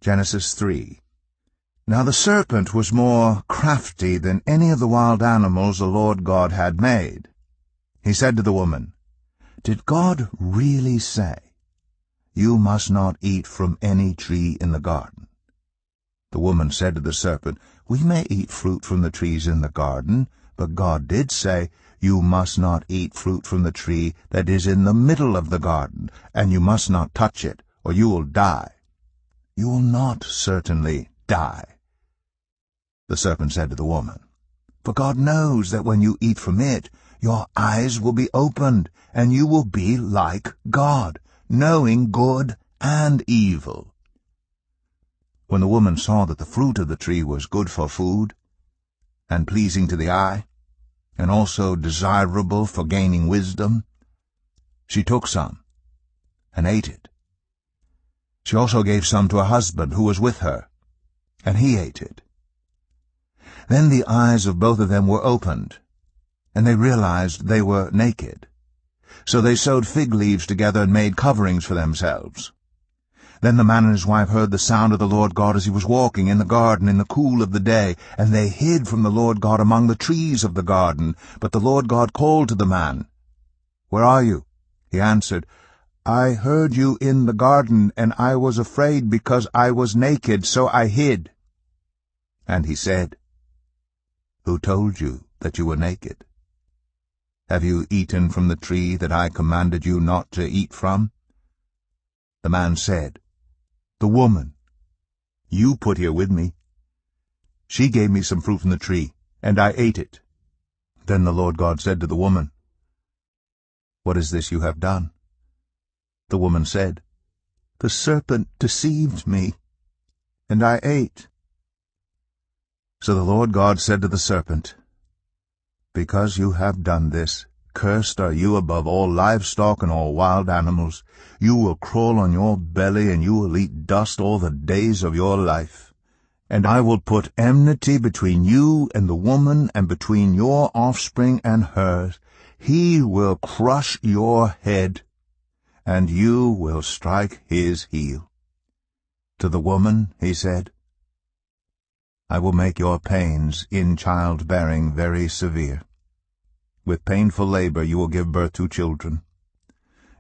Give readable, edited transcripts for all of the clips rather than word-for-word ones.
Genesis 3. Now the serpent was more crafty than any of the wild animals the Lord God had made. He said to the woman, "Did God really say, 'You must not eat from any tree in the garden'?" The woman said to the serpent, "We may eat fruit from the trees in the garden, but God did say, 'You must not eat fruit from the tree that is in the middle of the garden, and you must not touch it, or you will die.'" "You will not certainly die," the serpent said to the woman, "for God knows that when you eat from it, your eyes will be opened, and you will be like God, knowing good and evil." When the woman saw that the fruit of the tree was good for food, and pleasing to the eye, and also desirable for gaining wisdom, she took some and ate it. She also gave some to her husband who was with her, and he ate it. Then the eyes of both of them were opened, and they realized they were naked. So they sewed fig leaves together and made coverings for themselves. Then the man and his wife heard the sound of the Lord God as he was walking in the garden in the cool of the day, and they hid from the Lord God among the trees of the garden. But the Lord God called to the man, "Where are you?" He answered, "I heard you in the garden, and I was afraid because I was naked, so I hid." And he said, "Who told you that you were naked? Have you eaten from the tree that I commanded you not to eat from?" The man said, "The woman you put here with me, she gave me some fruit from the tree, and I ate it." Then the Lord God said to the woman, "What is this you have done?" The woman said, "The serpent deceived me, and I ate." So the Lord God said to the serpent, "Because you have done this, cursed are you above all livestock and all wild animals. You will crawl on your belly, and you will eat dust all the days of your life. And I will put enmity between you and the woman, and between your offspring and hers. He will crush your head, and you will strike his heel." To the woman he said, "I will make your pains in childbearing very severe. With painful labor you will give birth to children.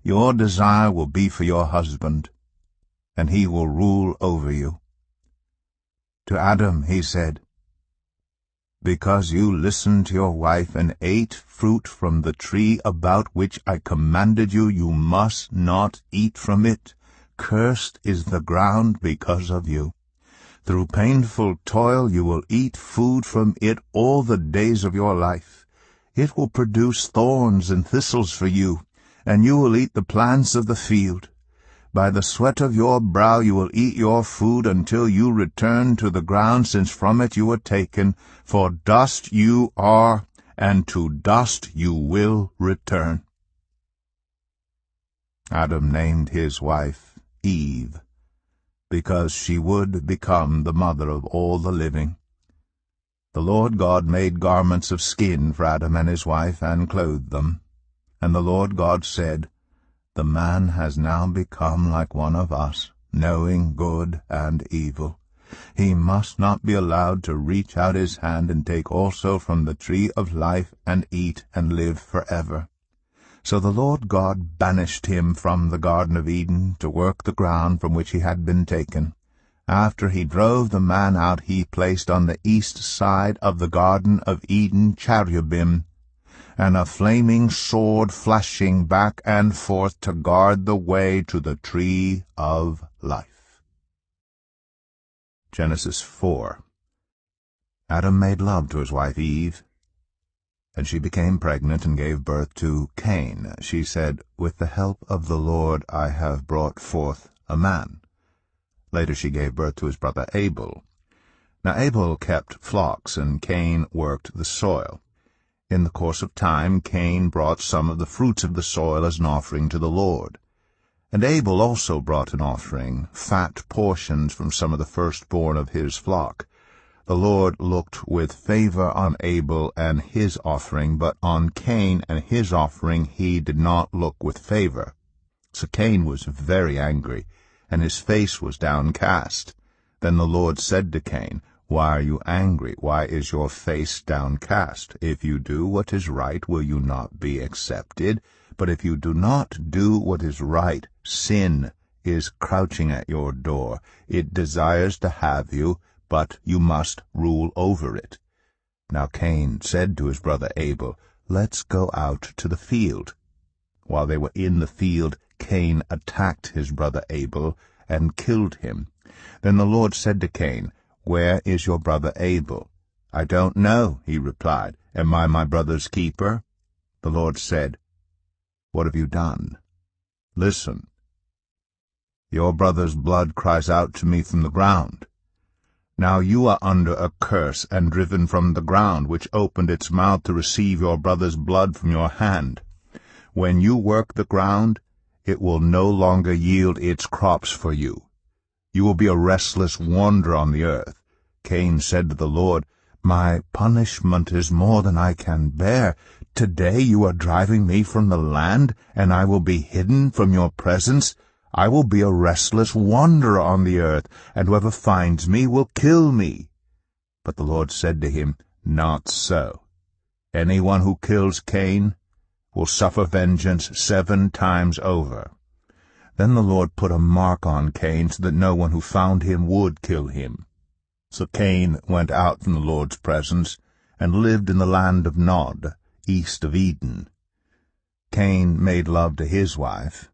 Your desire will be for your husband, and he will rule over you." To Adam he said, "Because you listened to your wife and ate fruit from the tree about which I commanded you, you must not eat from it. Cursed is the ground because of you. Through painful toil you will eat food from it all the days of your life. It will produce thorns and thistles for you, and you will eat the plants of the field. By the sweat of your brow you will eat your food until you return to the ground, since from it you were taken. For dust you are, and to dust you will return." Adam named his wife Eve, because she would become the mother of all the living. The Lord God made garments of skin for Adam and his wife, and clothed them. And the Lord God said, "The man has now become like one of us, knowing good and evil. He must not be allowed to reach out his hand and take also from the tree of life and eat and live forever." So the Lord God banished him from the Garden of Eden to work the ground from which he had been taken. After he drove the man out, he placed on the east side of the Garden of Eden cherubim, and a flaming sword flashing back and forth to guard the way to the tree of life. Genesis 4. Adam made love to his wife Eve, and she became pregnant and gave birth to Cain. She said, "With the help of the Lord I have brought forth a man." Later she gave birth to his brother Abel. Now Abel kept flocks, and Cain worked the soil. In the course of time Cain brought some of the fruits of the soil as an offering to the Lord. And Abel also brought an offering, fat portions from some of the firstborn of his flock. The Lord looked with favor on Abel and his offering, but on Cain and his offering he did not look with favor. So Cain was very angry, and his face was downcast. Then the Lord said to Cain, "Why are you angry? Why is your face downcast? If you do what is right, will you not be accepted? But if you do not do what is right, sin is crouching at your door. It desires to have you, but you must rule over it." Now Cain said to his brother Abel, "Let's go out to the field." While they were in the field, Cain attacked his brother Abel and killed him. Then the Lord said to Cain, "Where is your brother Abel?" "I don't know," he replied. "Am I my brother's keeper?" The Lord said, "What have you done? Listen. Your brother's blood cries out to me from the ground. Now you are under a curse and driven from the ground, which opened its mouth to receive your brother's blood from your hand. When you work the ground, it will no longer yield its crops for you. You will be a restless wanderer on the earth." Cain said to the Lord, "My punishment is more than I can bear. Today you are driving me from the land, and I will be hidden from your presence. I will be a restless wanderer on the earth, and whoever finds me will kill me." But the Lord said to him, "Not so. Anyone who kills Cain will suffer vengeance 7 times over." Then the Lord put a mark on Cain so that no one who found him would kill him. So Cain went out from the Lord's presence and lived in the land of Nod, east of Eden. Cain made love to his wife,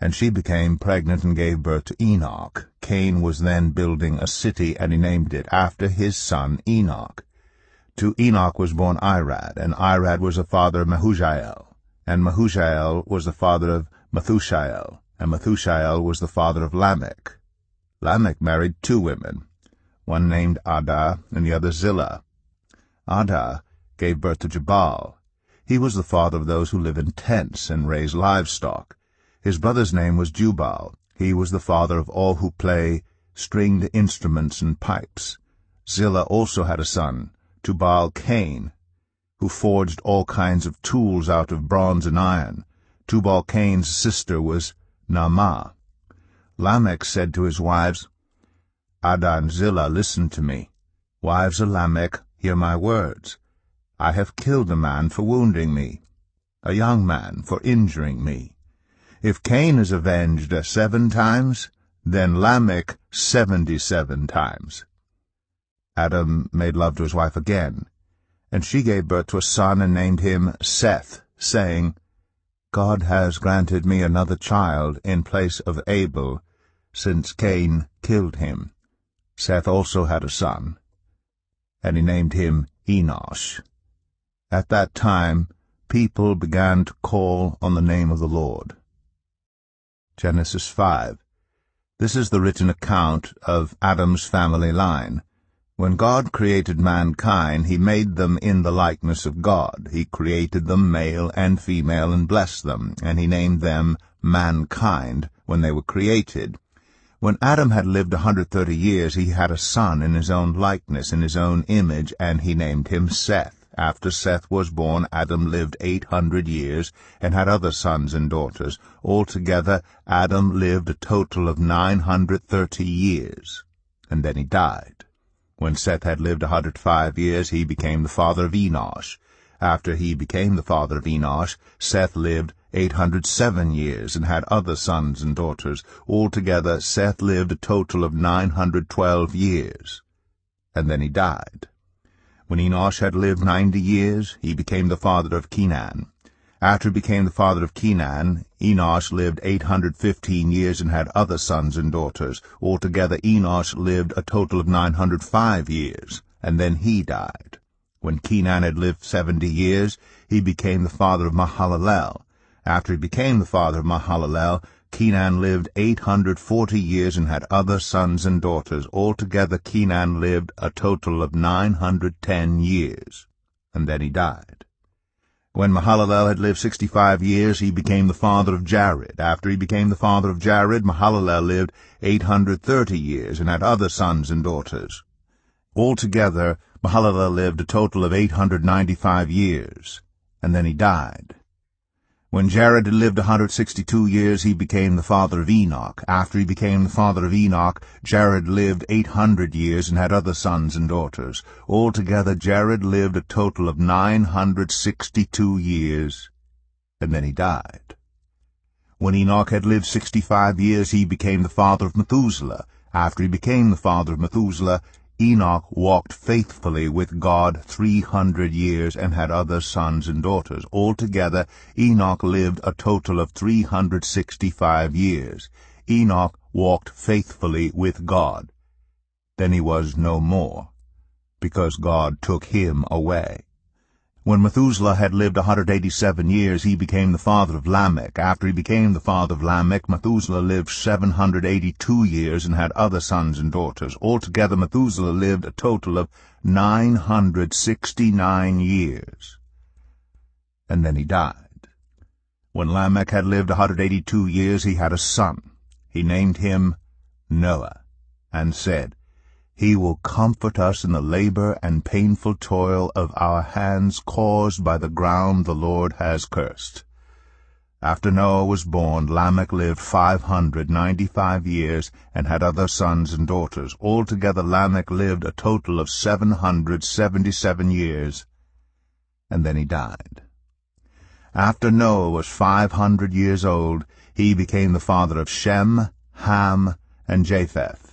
and she became pregnant and gave birth to Enoch. Cain was then building a city, and he named it after his son Enoch. To Enoch was born Irad, and Irad was the father of Mehujael, and Mehujael was the father of Methushael, and Methushael was the father of Lamech. Lamech married 2 women, one named Adah and the other Zillah. Adah gave birth to Jabal. He was the father of those who live in tents and raise livestock. His brother's name was Jubal. He was the father of all who play stringed instruments and pipes. Zillah also had a son, Tubal-Cain, who forged all kinds of tools out of bronze and iron. Tubal-Cain's sister was Naamah. Lamech said to his wives, "Adah and Zillah, listen to me. Wives of Lamech, hear my words. I have killed a man for wounding me, a young man for injuring me. If Cain is avenged 7 times, then Lamech 77 times. Adam made love to his wife again, and she gave birth to a son and named him Seth, saying, "God has granted me another child in place of Abel, since Cain killed him." Seth also had a son, and he named him Enosh. At that time people began to call on the name of the Lord. Genesis 5. This is the written account of Adam's family line. When God created mankind, he made them in the likeness of God. He created them male and female and blessed them, and he named them mankind when they were created. When Adam had lived 130 years, he had a son in his own likeness, in his own image, and he named him Seth. After Seth was born, Adam lived 800 years and had other sons and daughters. Altogether, Adam lived a total of 930 years, and then he died. When Seth had lived 105 years, he became the father of Enosh. After he became the father of Enosh, Seth lived 807 years and had other sons and daughters. Altogether, Seth lived a total of 912 years, and then he died. When Enosh had lived 90 years, he became the father of Kenan. After he became the father of Kenan, Enosh lived 815 years and had other sons and daughters. Altogether, Enosh lived a total of 905 years, and then he died. When Kenan had lived 70 years, he became the father of Mahalalel. After he became the father of Mahalalel, Kenan lived 840 years and had other sons and daughters. Altogether, Kenan lived a total of 910 years, and then he died. When Mahalalel had lived 65 years, he became the father of Jared. After he became the father of Jared, Mahalalel lived 830 years and had other sons and daughters. Altogether, Mahalalel lived a total of 895 years, and then he died. When Jared had lived 162 years, he became the father of Enoch. After he became the father of Enoch, Jared lived 800 years and had other sons and daughters. Altogether, Jared lived a total of 962 years, and then he died. When Enoch had lived 65 years, he became the father of Methuselah. After he became the father of Methuselah, Enoch walked faithfully with God 300 years and had other sons and daughters. Altogether, Enoch lived a total of 365 years. Enoch walked faithfully with God. Then he was no more, because God took him away. When Methuselah had lived 187 years, he became the father of Lamech. After he became the father of Lamech, Methuselah lived 782 years and had other sons and daughters. Altogether, Methuselah lived a total of 969 years. And then he died. When Lamech had lived 182 years, he had a son. He named him Noah, and said, "He will comfort us in the labor and painful toil of our hands caused by the ground the Lord has cursed." After Noah was born, Lamech lived 595 years and had other sons and daughters. Altogether, Lamech lived a total of 777 years, and then he died. After Noah was 500 years old, he became the father of Shem, Ham, and Japheth.